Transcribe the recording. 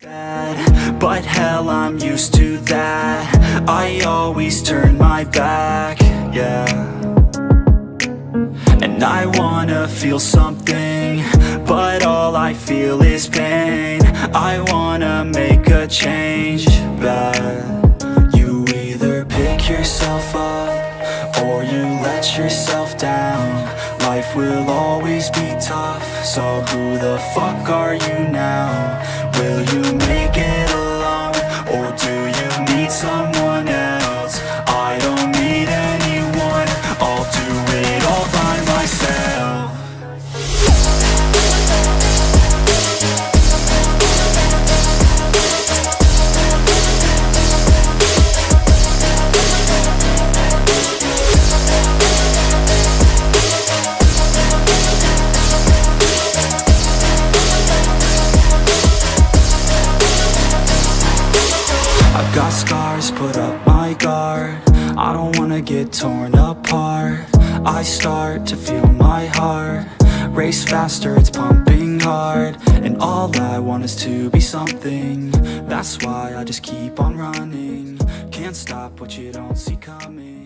But hell, I'm used to that. I always turn my back, yeah. And I wanna feel something, but all I feel is pain. I wanna make a change, but you either pick yourself up or you let yourself down. Life will always be tough, so who the fuck are you now? Will you make it alone, or do you need someone else? I don't need anyone, I'll do it all by myself. I've got scars, put up my guard. I don't wanna get torn apart. I start to feel my heart race faster, it's pumping hard. And all I want is to be something. That's why I just keep on running. Can't stop what you don't see coming.